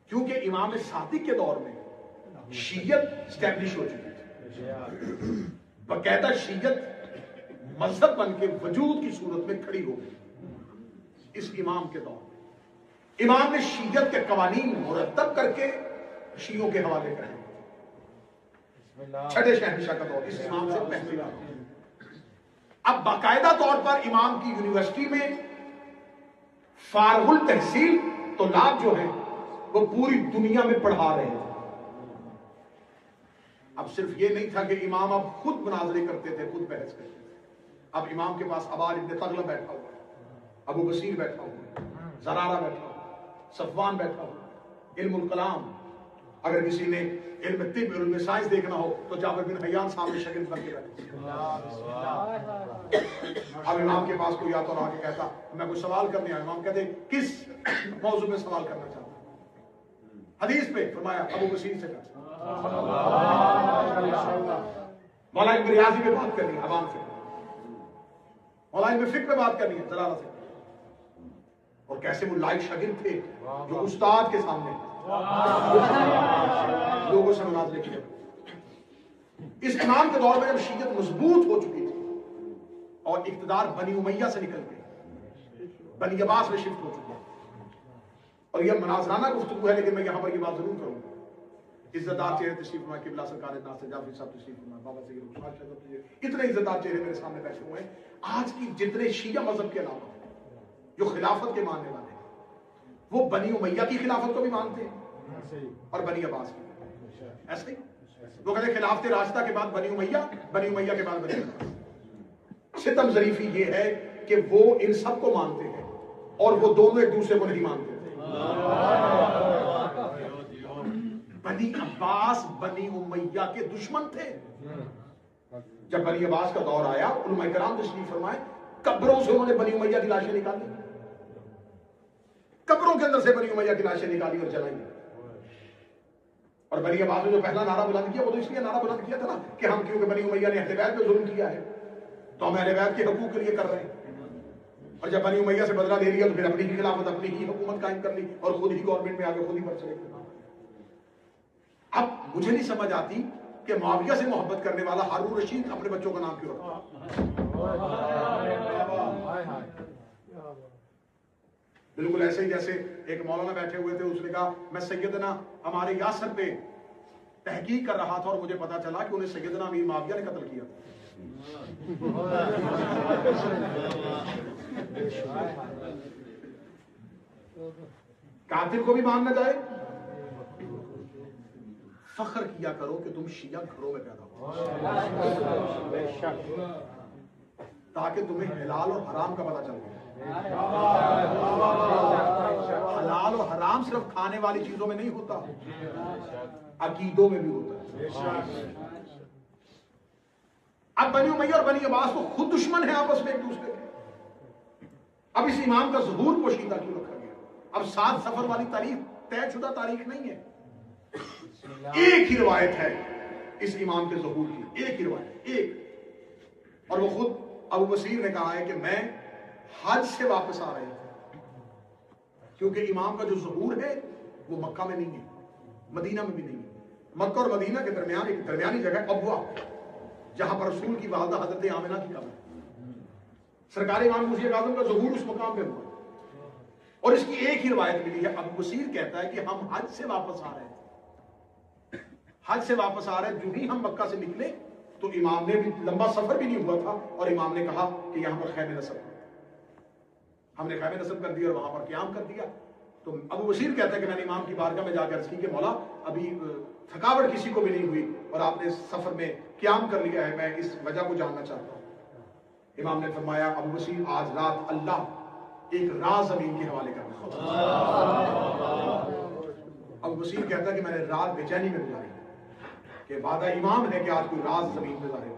کیونکہ امام صادق کے دور میں شیعت اسٹیبلش ہو چکی تھی، باقاعدہ شیعت مذہب بن کے وجود کی صورت میں کھڑی ہو گئی اس امام کے دور میں۔ امام نے شیعت کے قوانین مرتب کر کے شیعوں کے حوالے کرے، چھٹے شہنشاہ کا دور اس امام سے پہلے کا۔ اب باقاعدہ طور پر امام کی یونیورسٹی میں فارغ التحصیل طلاب جو ہیں وہ پوری دنیا میں پڑھا رہے ہیں۔ اب صرف یہ نہیں تھا کہ امام اب خود مناظرے کرتے تھے، خود بحث کرتے تھے، اب امام کے پاس عباد ابن تغلب بیٹھا ہوا ہے، ابو بصیر بیٹھا ہوا ہے، زرارہ بیٹھا ہوا ہے، صفوان بیٹھا ہوا ہے، علم الکلام، اگر کسی نے علم طب علم سائنس دیکھنا ہو تو جابر بن حیان سامنے شاگرد بن کے بیٹھے۔ اب امام کے پاس کوئی آتا اور آ کے کہتا میں کوئی سوال کرنے آیا، امام کہتے کس موضوع میں سوال کرنا چاہتا ہوں؟ حدیث پہ، فرمایا ابو بصیر سے کہا۔ مولا ابن ریاضی پہ بات کرنی ہے عوام سے، مولا ابن فقہ پہ بات کرنی ہے زرارہ سے۔ اور کیسے وہ لائق شاگرد تھے جو استاد کے سامنے لوگوں سے مناظرے کیے۔ اس امام کے دور میں جب شیعت مضبوط ہو چکی تھی اور اقتدار بنی امیہ سے نکل گئی، بنی عباس میں شفٹ ہو چکا، اور یہ مناظرانہ گفتگو ہے لیکن میں یہاں پر یہ بات ضرور کروں گا، عزت دار چہرے تشریف فرمائے، قبلہ سرکار ناصر جعفری صاحب تشریف فرمائے، بابا سید رخسار صاحب، اتنے عزت دار چہرے میرے سامنے بیٹھے ہوئے ہیں۔ آج کی جتنے شیعہ مذہب کے علاوہ جو خلافت کے ماننے والے ہیں وہ بنی امیہ کی خلافت کو بھی مانتے ہیں اور بنی عباس کی، ایسے ہی وہ کہتے ہیں خلافت راشدہ کے بعد بنی امیہ، بنی امیہ کے بعد بنی عباس۔ ستم ظریفی یہ ہے کہ وہ ان سب کو مانتے ہیں اور وہ دونوں ایک دوسرے کو نہیں مانتے۔ بنی عباس بنی امیہ کے دشمن تھے۔ جب بنی عباس کا دور آیا علماء کرام تشریف فرمائے، قبروں سے انہوں نے بنی امیہ کی لاشیں نکالی، قبروں کے اندر سے بنی امیہ کی لاشیں نکالی اور جلائی۔ اور بنی عباس نے جو پہلا نعرہ بلند کیا وہ تو اس لیے نعرہ بلند کیا تھا نا کہ ہم کیونکہ بنی امیہ نے اہل بیت پہ ظلم کیا ہے تو ہم اہل بیت کے حقوق کے لیے کر رہے ہیں، اور جب بنی امیہ سے بدلہ لے لیا تو پھر اپنی ہی خلافت اپنی ہی حکومت قائم کر لی اور خود ہی گورنمنٹ میں آگے خود ہی پر چلے گئے۔ اب مجھے نہیں سمجھ آتی کہ معاویہ سے محبت کرنے والا ہارون رشید اپنے بچوں کا نام کیوں رکھا؟ بالکل ایسے ہی جیسے ایک مولانا بیٹھے ہوئے تھے، اس نے کہا میں سیدنا ہمارے یاسر پہ تحقیق کر رہا تھا اور مجھے پتا چلا کہ انہیں سیدنا امیر معاویہ نے قتل کیا۔ قاتل کو بھی ماننا جائے، فخر کیا کرو کہ تم شیعہ گھروں میں پیدا ہو تاکہ تمہیں حلال اور حرام کا پتہ چل جائے۔ حلال اور حرام صرف کھانے والی چیزوں میں نہیں ہوتا، عقیدوں میں بھی ہوتا ہے۔ اب بنی امیہ اور بنی عباس تو خود دشمن ہیں آپس میں ایک دوسرے کے، اب اس امام کا ظہور پوشیدہ کیوں رکھا گیا؟ اب 7 سفر والی تاریخ طے شدہ تاریخ نہیں ہے، ایک ہی روایت ہے اس امام کے ظہور کی، ایک ہی روایت، ایک، اور وہ خود ابو بصیر نے کہا ہے کہ میں حج سے واپس آ رہے تھے، کیونکہ امام کا جو ظہور ہے وہ مکہ میں نہیں ہے، مدینہ میں بھی نہیں ہے، مکہ اور مدینہ کے درمیان ایک درمیانی جگہ ابوا جہاں پر رسول کی والدہ حضرت آمنہ کی قبر ہے، سرکار امام مسیح اعظم کا ظہور اس مقام پہ ہوا اور اس کی ایک ہی روایت ملی ہے۔ ابو بصیر کہتا ہے کہ ہم حج سے واپس آ رہے تھے، حج سے واپس آ رہے جو ہی ہم مکہ سے نکلے تو امام نے بھی لمبا سفر بھی نہیں ہوا تھا اور امام نے کہا کہ یہاں پر خیمے نصب کرو، ہم نے خیمے نصب کر دیا اور وہاں پر قیام کر دیا۔ تو ابو بصیر کہتا ہے کہ میں نے امام کی بارگاہ میں جا کے عرض کی کہ مولا ابھی تھکاوٹ کسی کو بھی نہیں ہوئی اور آپ نے سفر میں قیام کر لیا ہے، میں اس وجہ کو جاننا چاہتا ہوں۔ امام نے فرمایا ابو بصیر آج رات اللہ ایک راز زمین کے حوالے کرنا۔ ابو بصیر کہتا ہے کہ میں نے رات بے چینی میں گزاری کہ وعدہ امام ہے کہ آج کوئی راز زمین پہ ظاہر ہو،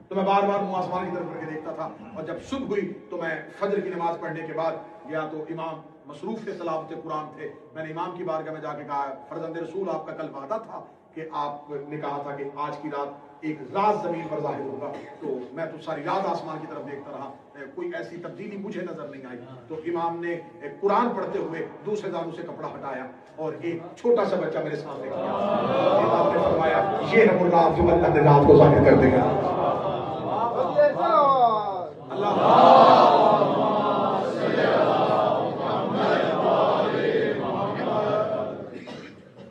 تو میں بار بار منہ آسمان کی طرف کر کے دیکھتا تھا، اور جب صبح ہوئی تو میں فجر کی نماز پڑھنے کے بعد گیا تو امام مصروف تھے تلاوت قرآن تھے، میں نے امام کی بارگاہ میں جا کے کہا فرزند رسول آپ کا کل وعدہ تھا کہ آپ نے کہا تھا کہ آج کی رات ایک راز زمین پر ظاہر ہوگا، تو میں تو ساری رات آسمان کی طرف دیکھتا رہا، کوئی ایسی تبدیلی مجھے نظر نہیں آئی. تو امام نے قرآن پڑھتے ہوئے دوسرے دانوں سے کپڑا ہٹایا اور ایک چھوٹا سا بچہ میرے سامنے کیا. امام نے فرمایا یہ ہے وہ رات جو اللہ نے رات کو ظاہر کر دے گا.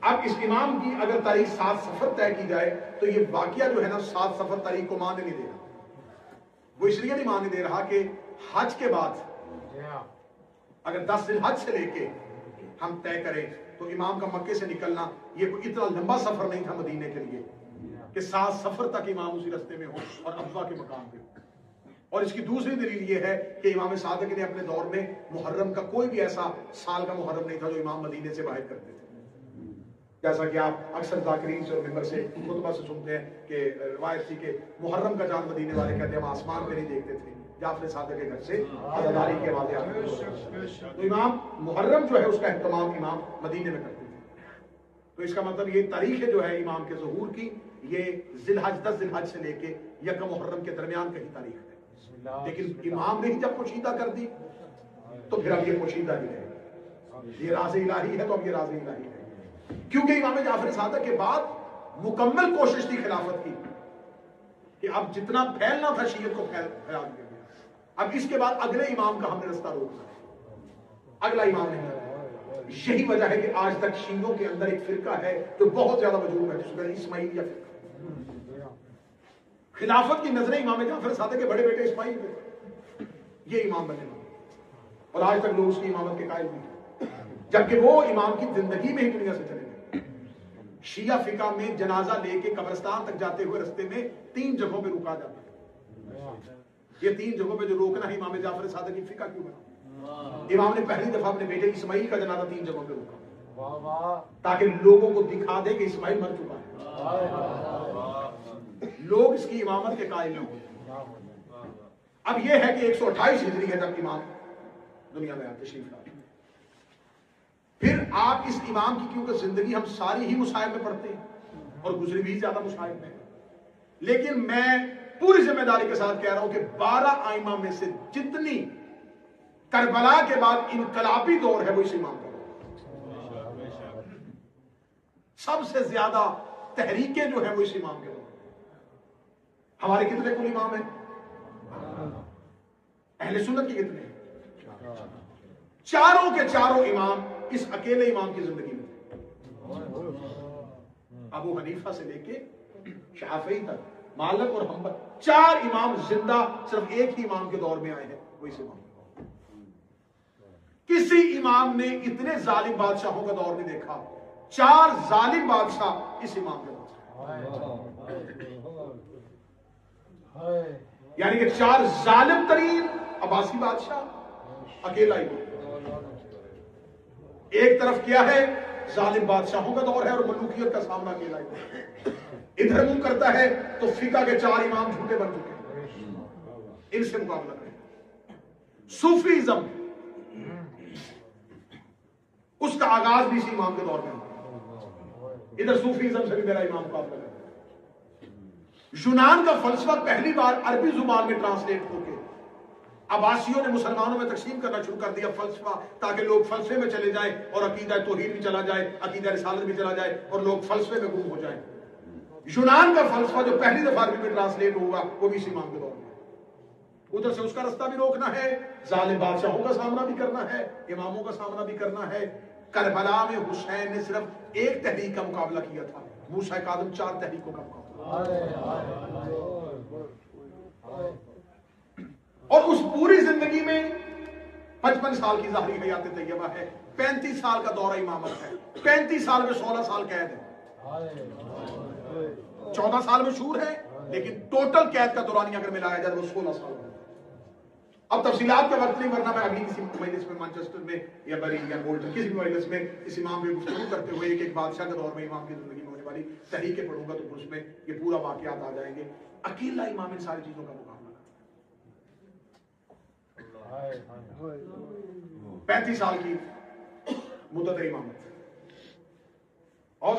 اب اس امام کی اگر تاریخ 7 صفر طے کی جائے تو یہ واقعہ جو ہے نا 7 صفر تاریخ کو ماننے نہیں دے رہا. وہ اس لیے نہیں ماننے دے رہا کہ حج کے بعد اگر 10 ذی الحج سے لے کے ہم طے کریں تو امام کا مکے سے نکلنا یہ کوئی اتنا لمبا سفر نہیں تھا مدینے کے لیے کہ 7 صفر تک امام اسی رستے میں ہو اور ابوا کے مقام پہ ہو. اور اس کی دوسری دلیل یہ ہے کہ امام صادق نے اپنے دور میں محرم کا کوئی بھی ایسا سال کا محرم نہیں تھا جو امام مدینے سے باہر کرتے تھے. جیسا کہ آپ اکثر ذاکرین سے اور ممبر سے خطبہ سے سنتے ہیں کہ روایت تھی کہ محرم کا چاند مدینے والے کہتے ہیں ہم آسمان پہ نہیں دیکھتے تھے جعفر صادق کے گھر سے عزاداری کے بعد تو امام محرم جو ہے اس کا اہتمام امام مدینے میں کرتے تھے. تو اس کا مطلب یہ تاریخ جو ہے امام کے ظہور کی یہ ذی الحج 10 ذی الحج سے لے کے یکم محرم کے درمیان کہیں تاریخ ہے. لیکن امام نے ہی جب پوشیدہ کر دی تو پھر اب یہ پوشیدہ ہی ہے. یہ راز الہی ہے تو اب یہ راز الہی ہے کیونکہ امام جعفر صادق کے بعد مکمل کوشش تھی خلافت کی کہ اب جتنا پھیلنا تھا شیعت کو پھیلا دیا گیا. اب اس کے بعد اگلے امام کا ہم نے رستہ روکنا ہے. اگلا امام نہیں. یہی وجہ ہے کہ آج تک شیعوں کے اندر ایک فرقہ ہے جو بہت زیادہ مجروح ہے جس کو اسماعیلیہ فرقہ. خلافت کی نظریں امام جعفر صادق کے بڑے بیٹے اسماعیل پہ یہ امام بنے اور آج تک لوگ اس کی امامت کے قائل نہیں جبکہ وہ امام کی زندگی میں ہی دنیا سے چلے گئے. شیعہ فقہ میں جنازہ لے کے قبرستان تک جاتے ہوئے رستے میں 3 جگہوں پہ رکا جاتا ہے. یہ 3 جگہوں پہ جو روکنا ہے امام جعفر صادق کی فقہ کیوں بنا؟ امام نے پہلی دفعہ اپنے بیٹے اسماعیل کا جنازہ 3 جگہوں پہ روکا تاکہ لوگوں کو دکھا دے کہ اسماعیل مر چکا ہے, لوگ اس کی امامت کے قائل نہ ہو. اب یہ ہے کہ 128 ہجری ہے جب امام دنیا میں آتے تشریف لائے. پھر آپ اس امام کی کیونکہ زندگی ہم ساری ہی مصائب میں پڑھتے ہیں اور گزری بھی زیادہ مصائب میں, لیکن میں پوری ذمہ داری کے ساتھ کہہ رہا ہوں کہ 12 ائمہ میں سے جتنی کربلا کے بعد انقلابی دور ہے وہ اس امام کا دور. سب سے زیادہ تحریکیں جو ہیں وہ اس امام کے دور. ہمارے کتنے کل امام ہیں اہل سنت کے کتنے ہیں؟ چاروں کے چاروں امام اس اکیلے امام کی زندگی میں ابو حنیفہ سے لے کے شافعی تک مالک اور حنبل 4 امام زندہ صرف ایک ہی امام کے دور میں آئے ہیں وہ اس امام. کسی امام نے اتنے ظالم بادشاہوں کا دور نہیں دیکھا. 4 ظالم بادشاہ اس امام کے دور, یعنی کہ 4 ظالم ترین عباسی بادشاہ اکیلا امام. ایک طرف کیا ہے ظالم بادشاہوں کا دور ہے اور ملوکیت کا سامنا اکیلا ہے. ادھر منہ کرتا ہے تو فقہ کے 4 امام جھوٹے بن چکے ہیں, ان سے مقابلہ کریں. صوفیزم اس کا آغاز بھی اسی امام کے دور میں ہوا. ادھر صوفیزم سے بھی میرا امام مقابلہ کرتا. یونان کا فلسفہ پہلی بار عربی زبان میں ٹرانسلیٹ ہو کے عباسیوں نے مسلمانوں میں تقسیم کرنا شروع کر دیا فلسفہ, تاکہ لوگ فلسفے میں چلے جائیں اور عقیدہ توحید بھی چلا جائے, عقیدہ رسالت بھی چلا جائے اور لوگ فلسفے میں گم ہو جائیں. یونان کا فلسفہ جو پہلی دفعہ عربی میں ٹرانسلیٹ ہوگا وہ بھی اسی امام کے دور میں. ادھر سے اس کا رستہ بھی روکنا ہے, ظالم بادشاہوں کا سامنا بھی کرنا ہے, اماموں کا سامنا بھی کرنا ہے. کربلا میں حسین نے صرف ایک تحریک کا مقابلہ کیا تھا, موسیٰ کاظم 4 تحریکوں کا مقابلہ. اور اس پوری زندگی میں 55 سال کی ظاہری حیات طیبہ ہے, 35 سال کا دورہ امامت ہے, 35 سال میں 16 سال قید ہے, 14 سال میں شور ہے, لیکن ٹوٹل قید کا دورانیہ اگر ملایا جائے وہ 16 سال ہے. اب تفصیلات کا وقت نہیں, ورنہ میں اگلی کسی مجلس میں مانچسٹر میں یا بری یا بولٹن کسی بھی مجلس میں اس امام پہ گفتگو کرتے ہوئے ایک بادشاہ کے دور میں امام کی زندگی میں ہونے والی تحریکیں پڑھوں گا تو اس میں یہ پورا واقعات آ جائیں گے. اکیلا امام ان ساری چیزوں کا مقابلہ 35 سال کی مدت امامت اور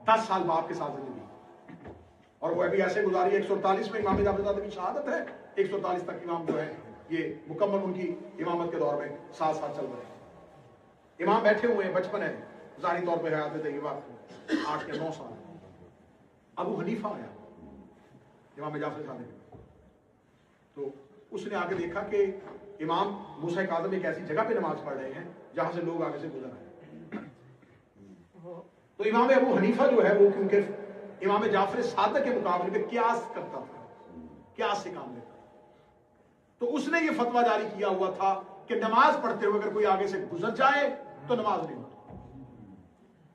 10 سال باپ کے ساتھ زندگی, اور وہ ابھی ایسے گزاری 148 میں امام جعفر صادق کی شہادت ہے, 148 تک امام جو ہے یہ مکمل ان کی امامت کے دور میں ساتھ ساتھ چل رہے ہیں. امام بیٹھے ہوئے ہیں, بچپن ہے, ظاہری طور پہ حیات طیبہ 8 یا 9 سال. ابو حنیفہ آیا امام جعفر صادق, تو اس نے آگے دیکھا کہ امام موسیٰ کاظم ایک ایسی جگہ پہ نماز پڑھ رہے ہیں جہاں سے لوگ آگے سے گزر رہے ہیں. تو امام ابو حنیفہ جو ہے وہ کیونکہ امام جعفر صادق کے مقابلے میں قیاس کرتا تھا, قیاس سے کام لیتا, تو اس نے یہ فتویٰ جاری کیا ہوا تھا کہ نماز پڑھتے ہوئے اگر کوئی آگے سے گزر جائے تو نماز نہیں ہوتی.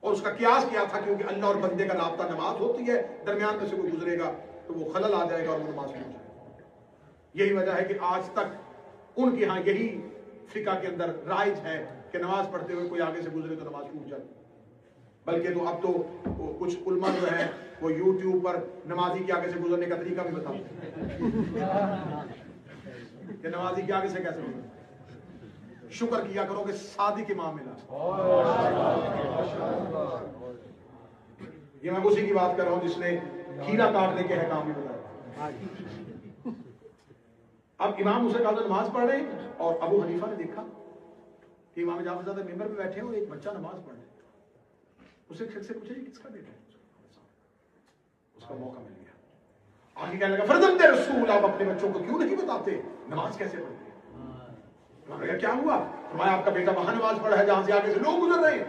اور اس کا قیاس کیا تھا کیونکہ اللہ اور بندے کا رابطہ نماز ہوتی ہے, درمیان میں سے کوئی گزرے گا تو وہ خلل آ جائے گا اور وہ نماز ٹوٹ جائے گا. یہی وجہ ہے کہ آج تک ان کے ہاں یہی فقہ کے اندر رائج ہے کہ نماز پڑھتے ہوئے کوئی آگے سے گزرے تو نماز ٹوٹ جائے. بلکہ تو اب تو کچھ علماء جو ہیں وہ یوٹیوب پر نمازی کے آگے سے گزرنے کا طریقہ بھی بتاتے ہیں کہ نمازی کے آگے سے کیسے گزرے. شکر کیا کرو کہ صادق امام ملا. یہ میں اسی کی بات کر رہا ہوں جس نے کھیرا کاٹنے کے احکام بھی بتایا. اب امام موسیٰ کاظم نماز پڑھ رہے ہیں اور ابو حنیفہ نے دیکھا کہ امام جعفر صادق ممبر پہ بیٹھے اور ایک بچہ نماز پڑھ رہے ہیں. اسے شخص سے پوچھا یہ کس کا بیٹا ہے؟ اس کا موقع مل گیا. آگے کہنے لگا فرزند رسول آپ اپنے بچوں کو کیوں نہیں بتاتے نماز کیسے پڑھتے ہیں؟ انہوں نے کہا کیا ہوا؟ فرمایا آپ کا بیٹا وہاں نماز پڑھا ہے جہاں سے آگے سے لوگ گزر رہے ہیں.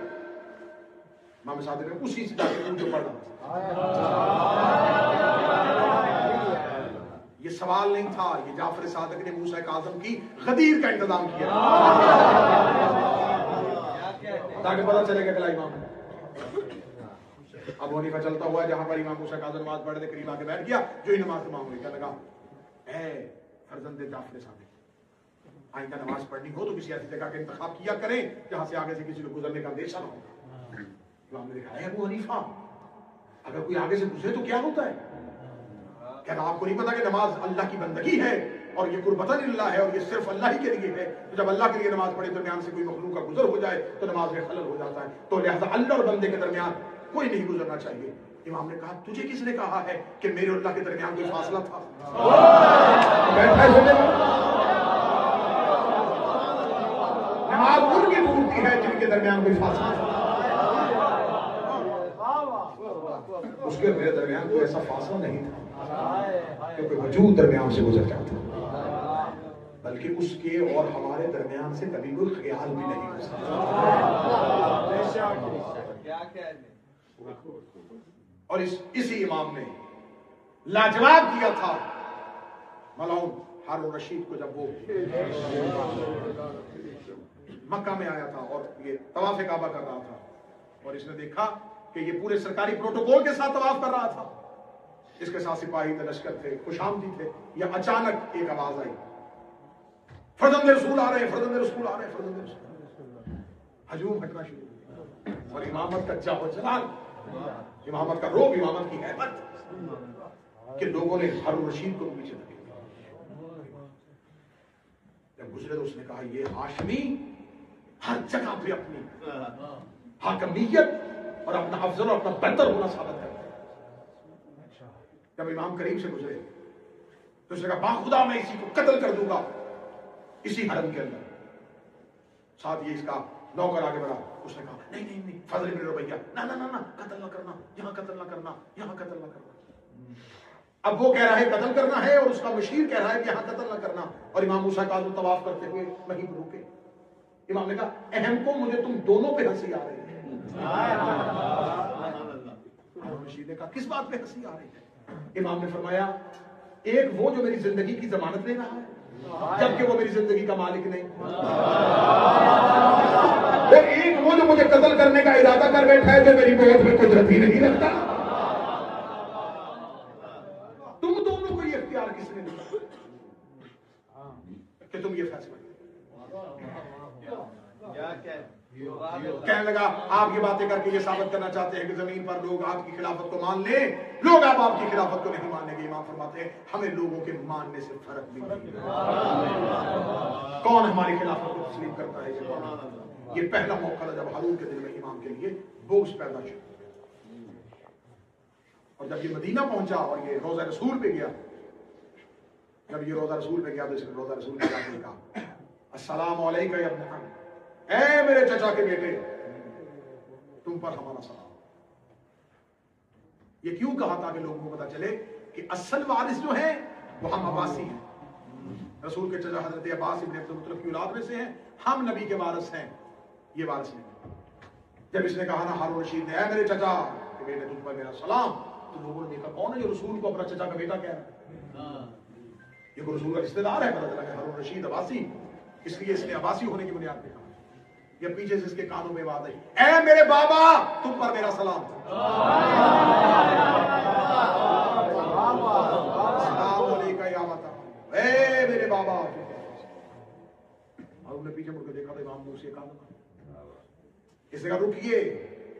امام صادق نے اسی سے جا کے جو پڑھا. یہ سوال نہیں تھا, یہ جعفر صادق نے موسیٰ کاظم کی غدیر کا انتظام کیا تاکہ پتہ چلے کہ کلا امام ہے. ابو حنیفہ چلتا ہوا جہاں پر امام موسیٰ کاظم نماز پڑھ رہے تھے قریب آ کے بیٹھ گیا. جو ہی نماز تمام ہوئی کہنے لگا اے فرزند جعفر صادق, آئندہ نماز پڑھنی ہو تو کسی ایسی جگہ کا انتخاب کیا کریں جہاں سے آگے سے کسی کو گزرنے کا اندیشہ نہ ہو. امام نے دیکھا ہے ابو حنیفہ اگر کوئی آگے سے گزرے تو کیا ہوتا ہے؟ کہنا آپ کو نہیں پتا کہ نماز اللہ کی بندگی ہے اور یہ قربتاً اللہ ہے اور یہ صرف اللہ ہی کے لیے ہے. تو جب اللہ کے لیے نماز پڑھے درمیان سے کوئی مخلوق کا گزر ہو جائے تو نماز میں خلل ہو جاتا ہے. تو لہذا اللہ اور بندے کے درمیان کوئی نہیں گزرنا چاہیے. امام نے کہا تجھے کس نے کہا ہے کہ میرے اور اللہ کے درمیان کوئی فاصلہ تھا؟ نماز ان کی پورتی ہے جن کے درمیان کوئی فاصلہ تھا. اس کے میرے درمیان کوئی ایسا فاصلہ نہیں تھا کیونکہ وجود درمیان سے گزر جاتا, بلکہ اس کے اور ہمارے درمیان سے کبھی کوئی خیال بھی نہیں گزرتا. اور اسی امام نے لاجواب کیا تھا ملعون ہارون رشید کو جب وہ مکہ میں آیا تھا اور یہ طواف کعبہ کر رہا تھا اور اس نے دیکھا کہ یہ پورے سرکاری پروٹوکول کے ساتھ طواف کر رہا تھا. اس کے ساتھ سپاہی تھے, لشکر تھے, خوشامدی تھے. یا اچانک ایک آواز آئی فرزند رسول آ رہے ہیں, فرزند رسول آ رہے ہیں, فرزند رسول. ہجوم ہٹنا شروع ہو اور امامت کا جاہ و جلال, امامت کا روب, امامت کی ہیبت کہ لوگوں نے ہارون رشید کو پیچھے دھکیلا. جب گزرے تو اس نے کہا یہ ہاشمی ہر جگہ پہ اپنی حاکمیت اور اپنا افضل اور اپنا بہتر ہونا ثابت کرتا ہے. جب امام کریم سے گزرے تو اس نے کہا باخدا میں اسی کو قتل کر دوں گا اسی حرم کے اندر. ساتھ یہ اس کا نوکر آگے بڑھا. اس نے کہا نہیں نہیں نہیں فضل بن ربیہ نہ نہ نہ قتل نہ کرنا, یہاں قتل نہ کرنا, یہاں قتل نہ کرنا. اب وہ کہہ رہا ہے قتل کرنا ہے اور اس کا مشیر کہہ رہا ہے کہ یہاں قتل نہ کرنا. اور امام موسیٰ کاظم طواف کرتے ہوئے وہیں پر رکے. امام نے کہا اہم کو مجھے تم دونوں پہ ہنسی آ رہی ہے. مشیر نے کہا کس بات پہ ہنسی آ رہی ہے؟ امام نے فرمایا ایک وہ جو میری زندگی کی ضمانت لے رہا ہے جبکہ وہ میری زندگی کا مالک نہیں, اور ایک وہ جو مجھے قتل کرنے کا ارادہ کر بیٹھا ہے جو میری موت میں قدرت ہی نہیں رکھتا. تم دونوں کو یہ اختیار کس نے دیا کہ تم یہ فیصلہ کہنے لگا آپ یہ باتیں کر کے یہ ثابت کرنا چاہتے ہیں کہ زمین پر لوگ آپ کی خلافت کو مان لیں, لوگ آپ کی خلافت کو نہیں مانیں گے. امام فرماتے ہیں ہمیں لوگوں کے ماننے سے فرق نہیں, کون ہماری خلافت کو تسلیم کرتا ہے. یہ پہلا موقع تھا جب ہارون کے دل میں امام کے لیے بغض پیدا ہوا. اور جب یہ مدینہ پہنچا اور یہ روضہ رسول پہ گیا جب یہ روزہ رسول پہ گیا تو اس نے روزہ رسول پہ جا کے کہا السلام علیکم یا ابن عم، اے میرے چچا کے بیٹے تم پر ہمارا سلام۔ یہ کیوں کہا؟ تاکہ لوگوں کو پتا چلے کہ اصل وارث جو ہیں وہ ہم عباسی ہیں، رسول کے چچا حضرت عباس ابن عبد المطلب کی اولاد میں سے ہیں، ہم نبی کے وارث ہیں، یہ وارث نہیں۔ جب اس نے کہا نا ہارون رشید نے اے میرے چچا کے بیٹے تم پر میرا سلام، تو لوگوں نے دیکھا کون ہے جو رسول کو اپنا چچا کا بیٹا کہہ رہا ہے؟ یہ کوئی رسول کا رشتہ دار ہے؟ پتہ چلا کہ ہارون رشید عباسی، اس لیے اس نے عباسی ہونے کی بنیاد پہ کہا۔ یہ پیچھے سے اس کے کانوں میں آواز آئی اے میرے بابا تم پر میرا سلام، السلام علیکم یا ابا، اے میرے بابا۔ اور انہوں نے پیچھے مڑ کے دیکھا تو امام موسی کہا اس نے کہا رکیے،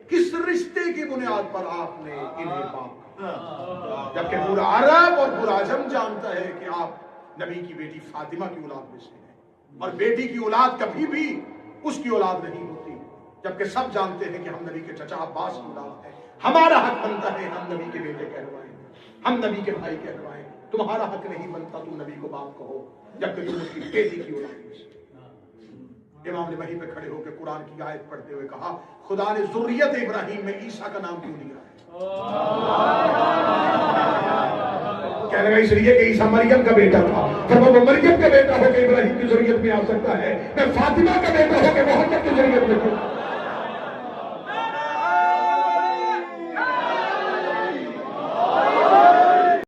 کس رشتے کی بنیاد پر آپ نے انہیں پاک کہا؟ جبکہ پورا عرب اور پورا عجم جانتا ہے کہ آپ نبی کی بیٹی فاطمہ کی اولاد میں سے ہیں، اور بیٹی کی اولاد کبھی بھی اس کی اولاد نہیں ہوتی، جبکہ سب جانتے ہیں کہ ہم نبی کے چچا عباس کی اولاد ہیں، ہمارا حق بنتا ہے ہم نبی کے بیٹے کہلوائیں، ہم نبی کے بھائی کہلوائیں، تمہارا حق نہیں بنتا تم نبی کو باپ کہو جبکہ تم اس کی بیٹی کی اولاد میں سے۔ امام نے وہیں پہ کھڑے ہو کے قرآن کی آیت پڑھتے ہوئے کہا خدا نے ذریت ابراہیم میں عیسیٰ کا نام کیوں لیا ہے؟ کہنے لگا اس لیے کہ عیسیٰ مریم کا بیٹا تھا، پھر وہ مریم کا بیٹا ہو کے ابراہیم کی ذریت میں آ سکتا ہے، میں فاطمہ کا بیٹا ہو کے محمد کی ذریت میں